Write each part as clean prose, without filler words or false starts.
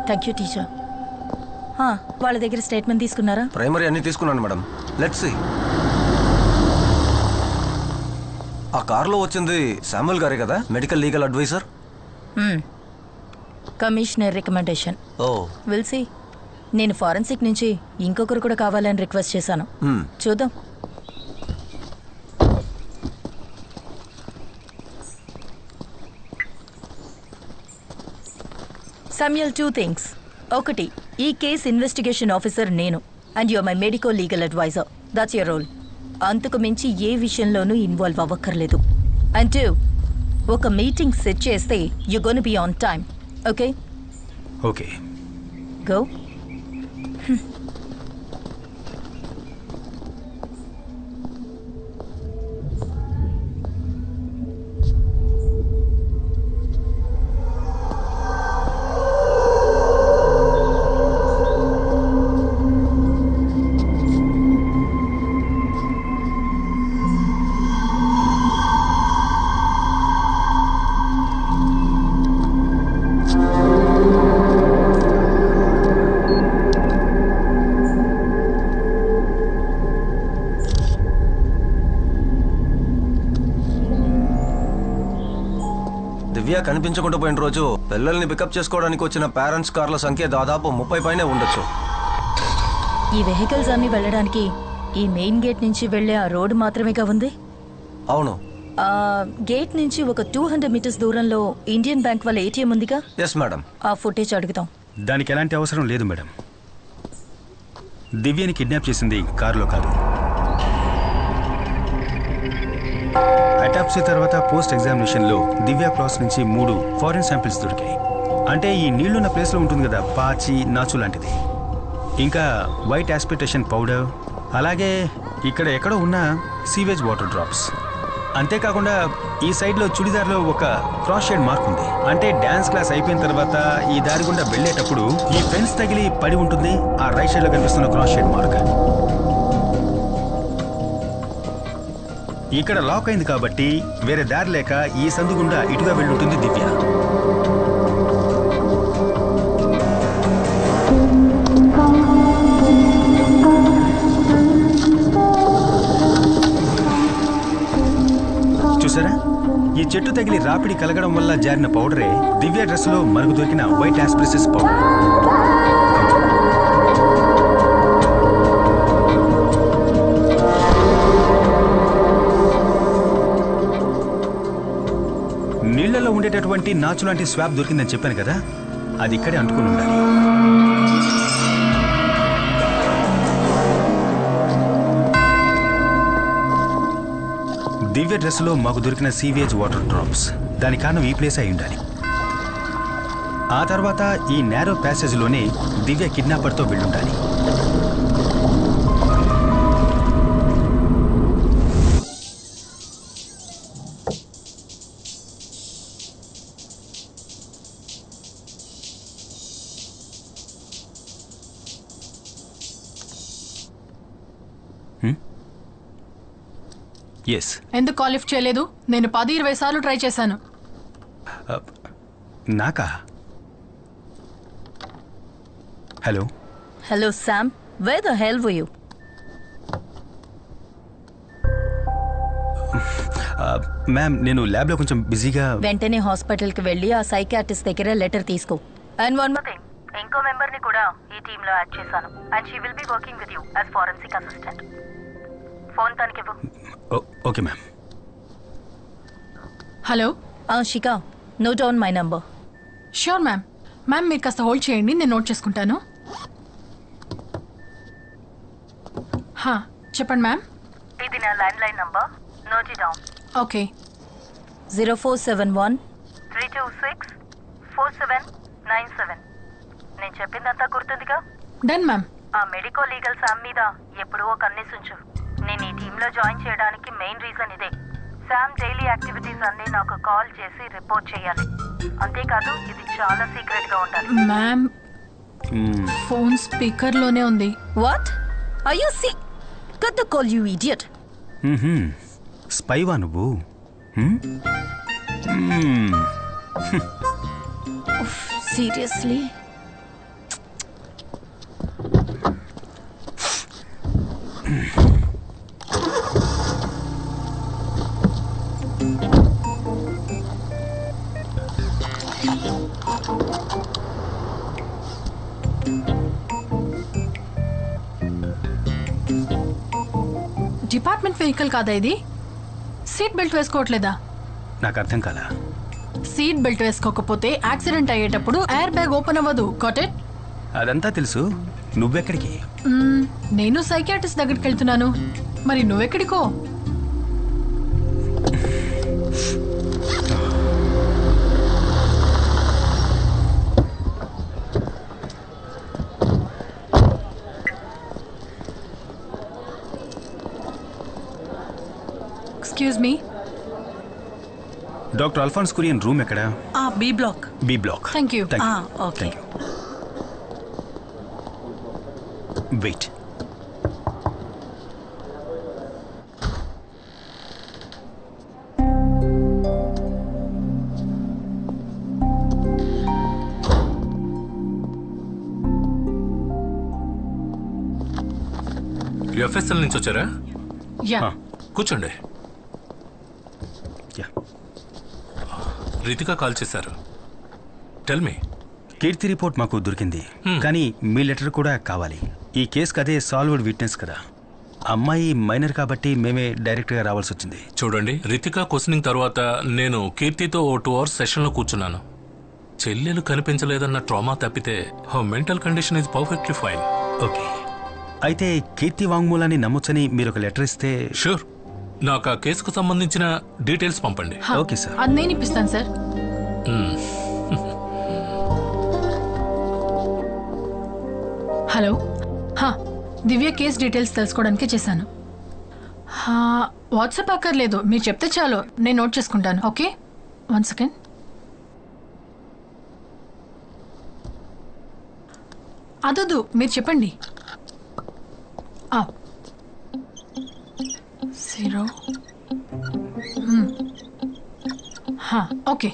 Thank you teacher. వాళ్ళ దగ్గర statement తీసుకున్నారా? ప్రైమరీ అన్ని తీసుకున్నాను మేడం. Let's see. ఆ కార్లో వచ్చింది శామ్యుల్ గారే కదా, medical legal advisor? Commissioner recommendation. Oh will see. నేను ఫారెన్సిక్ నుంచి ఇంకొకరు కూడా కావాలని రిక్వెస్ట్ చేశాను. చూద్దాం. Samuel, 2 things. ఒకటి, ఈ కేస్ ఇన్వెస్టిగేషన్ ఆఫీసర్ నేను and you are my medical legal advisor. That's your role. అంతకు మించి ఏ విషయంలోనూ ఇన్వాల్వ్ అవ్వక్కర్లేదు. అండ్ 2, ఒక మీటింగ్ సెట్ చేస్తే you gonna be on time. Okay? Okay. Go. Divya కనిపించకుండా పోయిన రోజు పిల్లల్ని పికప్ చేసుకోవడానికి వచ్చిన పేరెంట్స్ కార్ల సంఖ్య దాదాపు 30 పైనే ఉండొచ్చు. ఈ వెహికల్స్ అన్ని వెళ్ళడానికి ఈ మెయిన్ గేట్ నుంచి వెళ్లే ఆ రోడ్డు మాత్రమేగా ఉంది? అవును. గేట్ నుంచి ఒక 200 మీటర్స్ దూరంలో ఇండియన్ బ్యాంక్ వాళ్ళ ఏటీఎం ఉందిగా? Yes madam. ఆ ఫుటేజ్ అడుగుతాం. దానికి ఎలాంటి అవసరం లేదు మేడం. దివ్యని కిడ్నాప్ చేసింది కారులో కాదు. అటాప్సీ తర్వాత పోస్ట్ ఎగ్జామినేషన్లో దివ్య క్రాస్ నుంచి 3 ఫారిన్ శాంపిల్స్ దొరికాయి. అంటే ఈ నీళ్లున్న ప్లేస్లో ఉంటుంది కదా, పాచి, నాచు లాంటిది. ఇంకా వైట్ ఆస్పిటేషన్ పౌడర్, అలాగే ఇక్కడ ఎక్కడో ఉన్న సీవేజ్ వాటర్ డ్రాప్స్. అంతేకాకుండా ఈ సైడ్లో చుడిదార్లో ఒక క్రాస్ షేడ్ మార్క్ ఉంది. అంటే డ్యాన్స్ క్లాస్ అయిపోయిన తర్వాత ఈ దారి గుండా వెళ్ళేటప్పుడు ఈ ఫెన్స్ తగిలి పడి ఉంటుంది. ఆ రైట్ సైడ్లో కనిపిస్తున్న క్రాస్ షేడ్ మార్క్. ఇక్కడ లాక్ అయింది కాబట్టి వేరే దారి లేక ఈ సందు గుండా ఇటుగా వెళ్ళుంటుంది దివ్య. చూసారా, ఈ చెట్టు తగిలి రాపిడి కలగడం వల్ల జారిన పౌడరే దివ్య డ్రెస్లో మనకు దొరికిన వైట్ ఆస్ప్రిసిస్ పౌడర్. నీళ్లలో ఉండేటటువంటి నాచు లాంటి స్వాబ్ దొరికిందని చెప్పాను కదా, అది ఇక్కడే అంటుకుని ఉండాలి. దివ్య డ్రెస్లో మాకు దొరికిన సీవేజ్ వాటర్ డ్రాప్స్, దాని కారణం ఈ ప్లేస్ అయి ఉండాలి. ఆ తర్వాత ఈ నేరో ప్యాసేజ్లోనే దివ్య కిడ్నాపర్తో వెళ్ళుండాలి. ఎందుకు కాల్ లిఫ్ట్ చేయలేదు? నేను 10-20 సార్లు ట్రై చేశాను. నాకా? Hello hello Sam, wear the hell were you? Ma'am, నేను ల్యాబ్లో కొంచెం బిజీగా. వెంటనే హాస్పిటల్కి వెళ్ళి ఆ సైకియాట్రిస్ట్ దగ్గర లెటర్ తీసుకో. అండ్ వన్ మోర్ థింగ్, ఇంకో మెంబర్ని కూడా ఈ టీంలో యాడ్ చేశాను. And she will be working with you as forensic assistant. Phone తనకివ్వు. Okay ma'am. Hello Shikha, note down my number. Sure ma'am. Ma'am, మీరు కాస్త హోల్డ్ చేయండి, నేను నోట్ చేసుకుంటాను. చెప్పండి మ్యామ్. ఇది నా landline number, note it down. Okay. 0471 326 4797. నేను చెప్పిందంతా గుర్తుందిగా? Done ma'am. ఆ మెడికో లీగల్ శామ్ మీద ఎప్పుడూ ఒక కన్నేసుంచు. నేను ఈ టీంలో జాయిన్ చేయడానికి మెయిన్ రీజన్ ఇదే. శామ్ డైలీ యాక్టివిటీస్ అన్ని నాకు కాల్ చేసి రిపోర్ట్ చేయాలి. అంతేకాదు, ఇది చాలా సీక్రెట్ గా ఉండాలి. మ్యామ్, ఫోన్ స్పీకర్ లోనే ఉంది. What are you see? Cut the call, you idiot. స్పైవా నువ్వు? సీరియస్లీ? డిపార్ట్మెంట్ వెహికల్ కాదా ఇది? సీట్ బెల్ట్ వేసుకోవట్లేదా? నాకు అర్థం కాలా. సీట్ బెల్ట్ వేసుకోకపోతే యాక్సిడెంట్ అయ్యేటప్పుడు ఎయిర్ బ్యాగ్ ఓపెన్ అవ్వదు. Got it? అదంతా తెలుసు. నువ్వెక్కడికి? నేను సైకియాట్రిస్ట్ దగ్గరికి వెళ్తున్నాను. మరి నువ్వెక్కడికో? Excuse me. Doctor Alphonse Kurian room ఎక్కడ? B block. B block. Thank you. Okay. Wait. FSL నుంచి వచ్చారా? యా. కూర్చోండి. యా. రితిక కాల్ చేశారు. Tell me. కీర్తి రిపోర్ట్ మాకు దొరికింది, కానీ మీ లెటర్ కూడా కావాలి. ఈ కేసుకి అదే సాల్వ్డ్ విట్నెస్ కదా. అమ్మాయి మైనర్ కాబట్టి మేమే డైరెక్ట్గా రావాల్సి వచ్చింది. చూడండి, రితిక క్వశ్చనింగ్ తర్వాత నేను కీర్తితో ఓ 2 hours సెషన్లో కూర్చున్నాను. చెల్లెలు కనిపించలేదన్న ట్రామా తప్పితే mental condition is perfectly fine. Okay, అయితే కీర్తి వాంగ్మూలాన్ని నమ్మొచ్చని మీరు ఒక లెటర్ ఇస్తే. షూర్. నాకు ఆ కేసుకు సంబంధించిన డీటెయిల్స్ పంపండి. Okay sir. అది నేను ఇప్పిస్తాను సార్. హలో. దివ్య కేస్ డీటెయిల్స్ తెలుసుకోవడానికి చేశాను. వాట్సాప్ అక్కర్లేదు, మీరు చెప్తే చాలు, నేను నోట్ చేసుకుంటాను. Okay, 1 second. అదొద్దు, మీరు చెప్పండి. 0. ఓకే.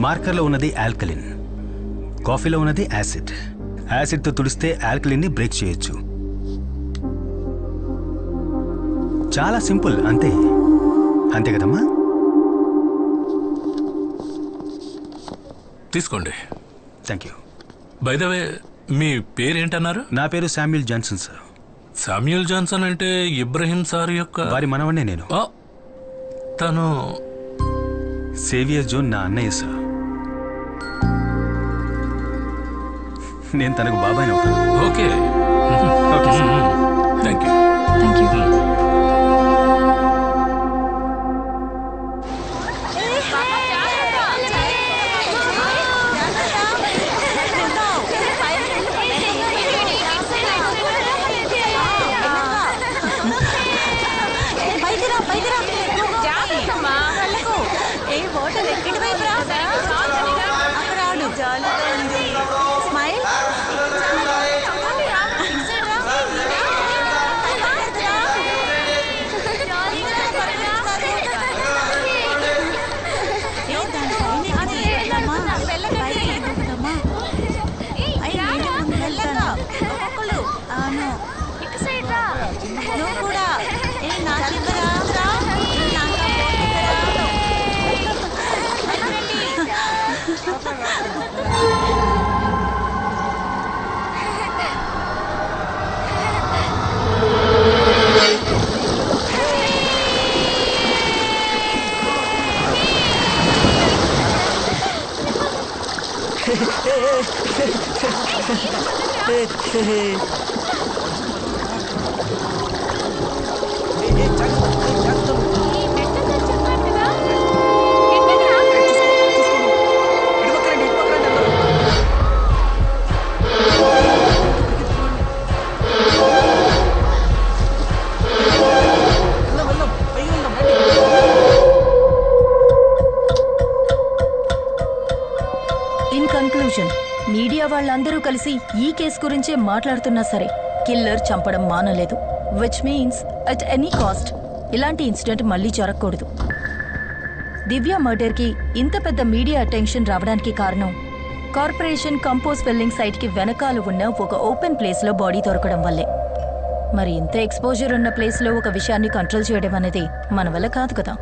మార్కర్లో ఉన్నది ఆల్కలిన్, కాఫీలో ఉన్నది యాసిడ్. యాసిడ్తో తుడిస్తే ఆల్కలిన్ని బ్రేక్ చేయొచ్చు. చాలా సింపుల్, అంతే. అంతే కదమ్మా? తీసుకోండి. Thank you. By the way, మీ పేరేంటన్నారు? నా పేరు Samuel Johnson sir. Samuel Johnson అంటే ఇబ్రహీం సార్ యొక్క వారి మనవన్నే నేను. తను సేవియర్ జోన్ నా అన్నయ్య సార్. నేను తనకు బాబాయ్ అవుతాను. Okay. Okay sir. Thank you. Thank you. కూడా ఇన్ కన్క్లూజన్, మీడియా వాళ్ళందరూ కలిసి ఈ కేసు గురించే మాట్లాడుతున్నా సరే కిల్లర్ చంపడం మానలేదు. Which means at any cost ఇలాంటి ఇన్సిడెంట్ మళ్ళీ జరగకూడదు. దివ్య మర్డర్కి ఇంత పెద్ద మీడియా అటెన్షన్ రావడానికి కారణం కార్పొరేషన్ కంపోజ్ వెల్లింగ్ సైట్కి వెనకాల ఉన్న ఒక ఓపెన్ ప్లేస్లో బాడీ దొరకడం వల్లే. మరి ఇంత ఎక్స్పోజర్ ఉన్న ప్లేస్లో ఒక విషయాన్ని కంట్రోల్ చేయడం అనేది మన వల్ల కాదు కదా.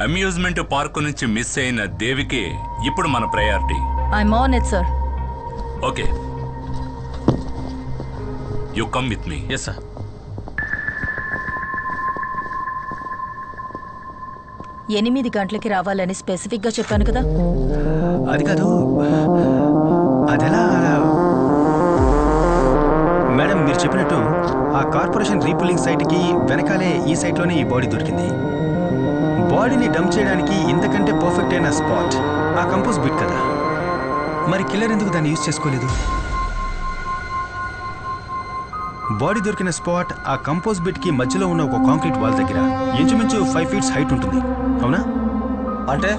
అమ్యూజ్మెంట్ పార్క్ నుంచి మిస్ అయిన దేవికి ఇప్పుడు మన priority. I'm on it sir. Okay, you come with me. Yes sir. 8 గంటలకి రావాలని స్పెసిఫిక్ గా చెప్పాను కదా. అది కాదు, అదెలా మేడం? మీరు చెప్పినట్టు ఆ కార్పొరేషన్ రీపులింగ్ సైట్కి వెనకాలే ఈ సైట్లోనే ఈ బాడీ దొరికింది. బాడీని డంప్ చేయడానికి ఇంతకంటే పర్ఫెక్ట్ అయిన స్పాట్ ఆ కంపోజ్ బిట్ కదా. మరి కిల్లర్ ఎందుకు దాన్ని యూజ్ చేసుకోలేదు? బాడీ దొరికిన స్పాట్ ఆ కంపోజ్ బిట్ కి మధ్యలో ఉన్న ఒక కాంక్రీట్ వాల్ దగ్గర ఇంచుమించు 5 feet హైట్ ఉంటుంది, అవునా? అంటే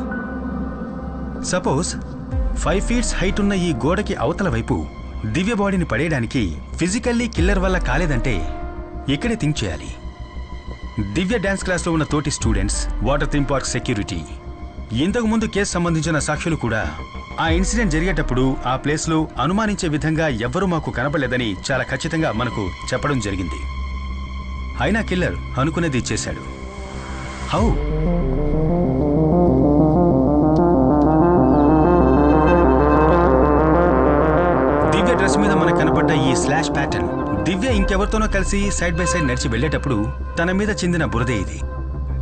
సపోజ్ 5 feet హైట్ ఉన్న ఈ గోడకి అవతల వైపు దివ్య బాడీని పడేయడానికి ఫిజికల్లీ కిల్లర్ వల్ల కాలేదంటే ఇక్కడే థింక్ చేయాలి. దివ్య డాన్స్ క్లాస్లో ఉన్న తోటి students, water theme park security, ఇంతకు ముందు కేసు సంబంధించిన సాక్షులు కూడా ఆ ఇన్సిడెంట్ జరిగేటప్పుడు ఆ ప్లేస్లో అనుమానించే విధంగా ఎవ్వరూ మాకు కనపడలేదని చాలా ఖచ్చితంగా మనకు చెప్పడం జరిగింది. అయినా కిల్లర్ అనుకునేది చేశాడు. హౌ? దివ్య డ్రెస్ మీద మనకు కనపడ్డ ఈ స్లాష్ ప్యాటర్న్ దివ్య ఇంకెవరితోనో కలిసి సైడ్ బై సైడ్ నడిచి వెళ్లేటప్పుడు తన మీద చెందిన బురదే ఇది.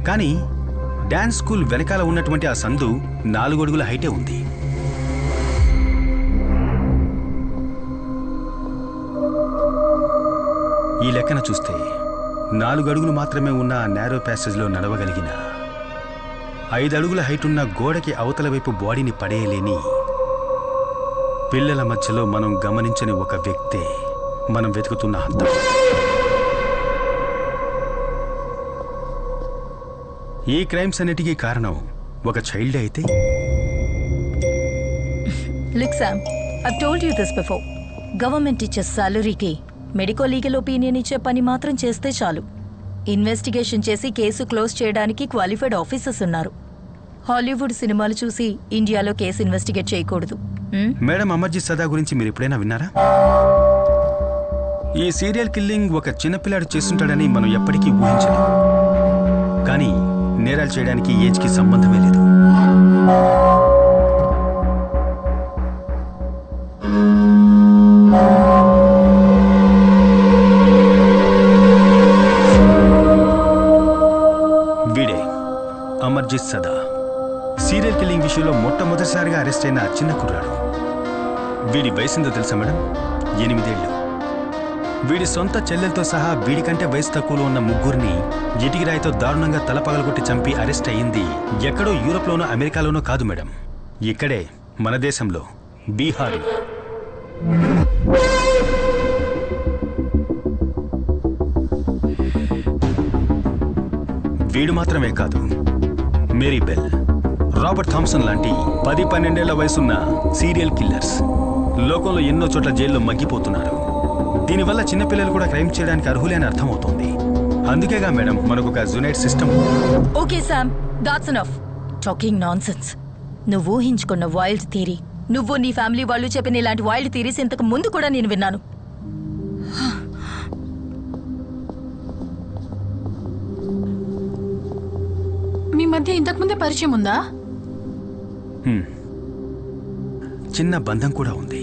కానీ డాన్స్ స్కూల్ వెనకాల ఉన్నటువంటి ఆ సందు 4 అడుగుల హైటే ఉంది. ఈ లెక్కన చూస్తే 4 అడుగులు మాత్రమే ఉన్న ఆ నేరో ప్యాసేజ్లో నడవగలిగిన 5 అడుగుల హైట్ ఉన్న గోడకి అవతల వైపు బాడీని పడేయలేని పిల్లల మధ్యలో మనం గమనించని ఒక వ్యక్తే మనం వెతుకుతున్న హంతం. ఈ క్రైమ్స్ అన్నిటికీ కారణం ఒక చైల్డ్ అయితే? Look Sam, I've told you this before. Government ఇచ్చే సాలరీకి మెడికో లీగల్ ఒపీనియన్ ఇచ్చే పని మాత్రం చేస్తే చాలు. ఇన్వెస్టిగేషన్ చేసి కేసు క్లోజ్ చేయడానికి క్వాలిఫైడ్ ఆఫీసర్స్ ఉన్నారు. హాలీవుడ్ సినిమాలు చూసి ఇండియాలో కేసు ఇన్వెస్టిగేట్ చేయకూడదు. మేడం, అమర్జిత్ సదా గురించి మీరు ఎప్పుడైనా విన్నారా? ఈ సీరియల్ కిల్లింగ్ ఒక చిన్నపిల్లాడు చేస్తుంటాడని మనం ఎప్పటికీ ఊహించలేం. కానీ నేరాలు చేయడానికి ఏజ్కి సంబంధమే లేదు. వీడే అమర్జిత్ సదా, సీరియల్ కిల్లింగ్ విషయంలో మొట్టమొదటిసారిగా అరెస్ట్ అయిన చిన్న కుర్రాడు. వీడి వయసుందో తెలుసా మేడం? 8 ఏళ్ళు. వీడి సొంత చెల్లెలతో సహా వీడికంటే వయసు తక్కువలో ఉన్న 3 ఇటికిరాయితో దారుణంగా తల పగలగొట్టి చంపి అరెస్ట్ అయ్యింది ఎక్కడో యూరోప్లోనో అమెరికాలోనో కాదు మేడం, ఇక్కడే మన దేశంలో, బీహార్లో. వీడు మాత్రమే కాదు, మేరీ బెల్, రాబర్ట్ థామ్సన్ లాంటి 10-12 ఏళ్ల వయసున్న సీరియల్ కిల్లర్స్ లోకంలో ఎన్నో చోట్ల జైల్లో మగ్గిపోతున్నారు. దీనివల్ల చిన్నపిల్లలు కూడా క్రైమ్ చేయడానికి అర్హులే అని అర్థమవుతోంది. అందుకేగా మేడం మనకు ఒక జునైట్ system. Okay Sam, that's enough talking nonsense. నువ్వు ఊహించుకున్న వైల్డ్ థియరీ, నువ్వు నీ ఫ్యామిలీ వాళ్ళు చెప్పిన ఇలాంటి వైల్డ్ థియరీస్ ఇంతకు ముందు కూడా నేను విన్నాను. మీ మధ్య ఇంతకుముందే పరిచయం ఉందా? చిన్న బంధం కూడా ఉంది.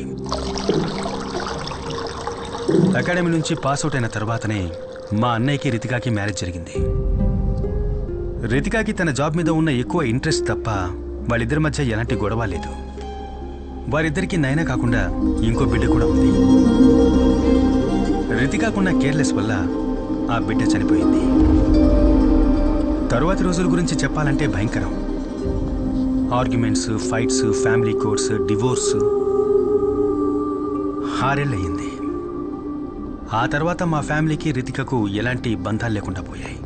అకాడమీ నుంచి పాస్అవుట్ అయిన తర్వాతనే మా అన్నయ్యకి రితికాకి మ్యారేజ్ జరిగింది. రితికాకి తన జాబ్ మీద ఉన్న ఎక్కువ ఇంట్రెస్ట్ తప్ప వాళ్ళిద్దరి మధ్య ఎలాంటి గొడవ లేదు. వారిద్దరికీ నయన కాకుండా ఇంకో బిడ్డ కూడా ఉంది. రితికాకున్న కేర్లెస్ వల్ల ఆ బిడ్డ చనిపోయింది. తరువాతి రోజుల గురించి చెప్పాలంటే భయంకరం. Arguments, fights, family courts, divorce. 6 ఏళ్ళు అయ్యింది. ఆ తర్వాత మా ఫ్యామిలీకి రితికకు ఎలాంటి బంధాలు లేకుండా పోయాయి.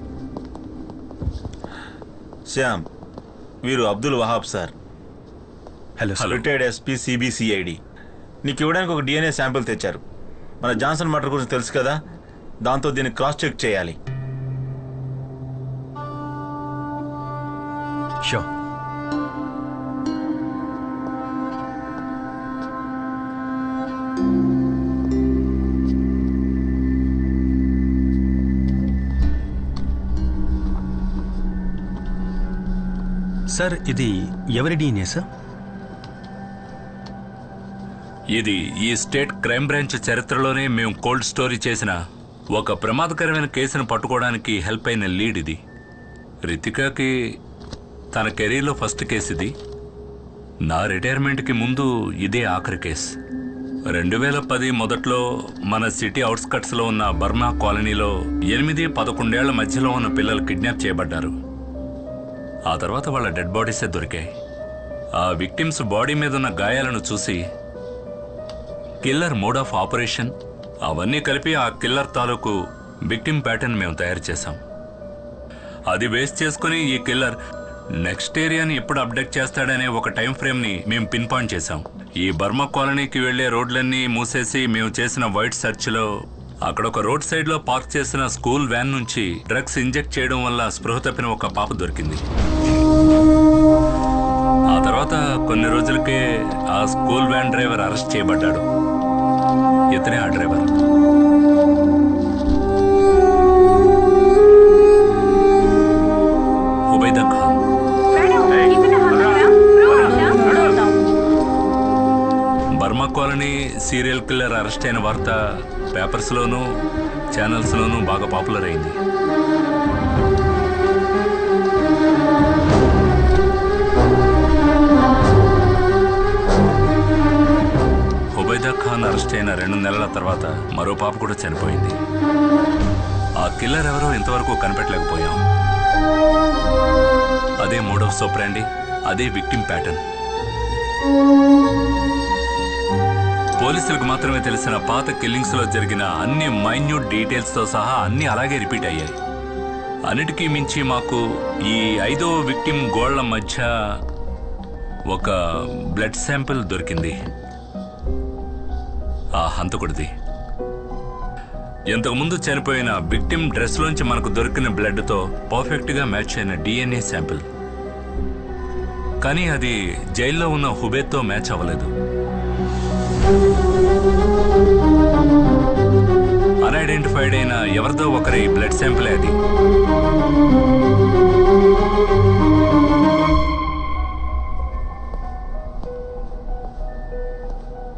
శ్యామ్, వీరు Abdul Wahab sir, hello sir. Retired SP CBCID. నీకు ఇవ్వడానికి ఒక డిఎన్ఏ శాంపిల్ తెచ్చారు. మన జాన్సన్ మర్డర్ గురించి తెలుసు కదా, దాంతో దీన్ని క్రాస్ చెక్ చేయాలి. షో. సార్, ఇది ఎవరి డిఎన్ఏ సార్? ఇది ఈ స్టేట్ క్రైమ్ బ్రాంచ్ చరిత్రలోనే మేము కోల్డ్ స్టోరీ చేసిన ఒక ప్రమాదకరమైన కేసును పట్టుకోవడానికి హెల్ప్ అయిన లీడ్ ఇది. రితికాకి తన కెరీర్లో ఫస్ట్ కేసు ఇది. నా రిటైర్మెంట్కి ముందు ఇదే ఆఖరి కేసు. 2010 మొదట్లో మన సిటీ అవుట్స్కట్స్లో ఉన్న బర్మా కాలనీలో 8-11 ఏళ్ల మధ్యలో ఉన్న పిల్లలు కిడ్నాప్ చేయబడ్డారు. ఆ తర్వాత వాళ్ళ డెడ్ బాడీసే దొరికాయి. ఆ విక్టిమ్స్ బాడీ మీద ఉన్న గాయాలను చూసి కిల్లర్ మోడ్ ఆఫ్ ఆపరేషన్ అవన్నీ కలిపి ఆ కిల్లర్ తాలూకు విక్టిమ్ ప్యాటర్న్ మేము తయారు చేశాం. అది బేస్ చేసుకుని ఈ కిల్లర్ నెక్స్ట్ ఏరియాని ఎప్పుడు అప్డేట్ చేస్తాడనే ఒక టైం ఫ్రేమ్ని మేము పిన్ పాయింట్ చేశాం. ఈ బర్మా కాలనీకి వెళ్లే రోడ్లన్నీ మూసేసి మేము చేసిన వైట్ సెర్చ్లో అక్కడ ఒక రోడ్ సైడ్లో పార్క్ చేసిన స్కూల్ వ్యాన్ నుంచి డ్రగ్స్ ఇంజెక్ట్ చేయడం వల్ల స్పృహ తప్పిన ఒక పాప దొరికింది. ఆ తర్వాత కొన్ని రోజులకే ఆ స్కూల్ వ్యాన్ డ్రైవర్ అరెస్ట్ చేయబడ్డాడు. ఇతనే ఆ driver. Hubaida Khan. Burma colony serial killer arrest అయిన వార్త పేపర్స్లోనూ ఛానల్స్లోనూ బాగా పాపులర్ అయింది. హుబైదా ఖాన్ అరెస్ట్ అయిన 2 నెలల తర్వాత మరో పాప కూడా చనిపోయింది. ఆ కిల్లర్ ఎవరో ఇంతవరకు కనిపెట్టలేకపోయాం. అదే మోడ్ ఆఫ్ సోప్రాండి, అదే విక్టిమ్ ప్యాటర్న్. పోలీసులకు మాత్రమే తెలిసిన పాత కిల్లింగ్స్ లో జరిగిన అన్ని మైన్యూట్ డీటెయిల్స్ తో సహా అన్ని అలాగే రిపీట్ అయ్యాయి. అన్నిటికీ మించి మాకు ఈ 5వ విక్టిమ్ గోళ్ల మధ్య ఒక బ్లడ్ శాంపిల్ దొరికింది. ఆ హంతకుడిది. ఇంతకుముందు చనిపోయిన విక్టిమ్ డ్రెస్ లోంచి మనకు దొరికిన బ్లడ్ తో పర్ఫెక్ట్ గా మ్యాచ్ అయిన డిఎన్ఏ శాంపిల్. కానీ అది జైల్లో ఉన్న హుబేద్తో మ్యాచ్ అవ్వలేదు. అన్ఐడెంటిఫైడ్ అయిన ఎవరిదో ఒకరి బ్లడ్ శాంపిల్ అది.